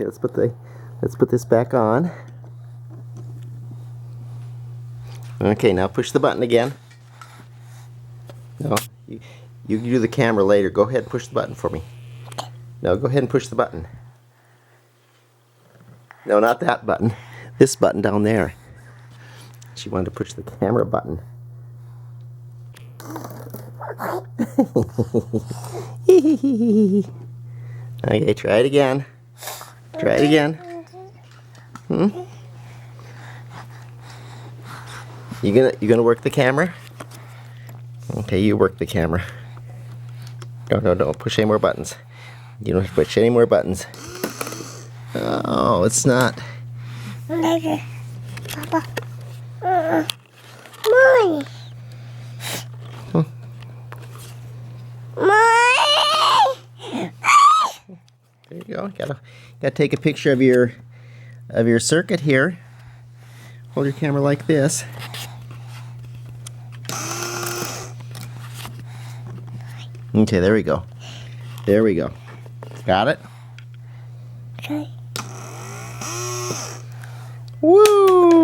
Okay, let's put this back on. Okay, now push the button again. No, you do the camera later. Go ahead and push the button for me. No, go ahead and push the button. No, not that button. This button down there. She wanted to push the camera button. Okay, try it again. Try it again. You gonna work the camera? Okay, you work the camera. No, don't push any more buttons. You don't push any more buttons. Oh, it's not. Papa. Mommy. There you go. Gotta take a picture of your circuit here. Hold your camera like this. Okay, there we go. There we go. Got it? Okay. Woo!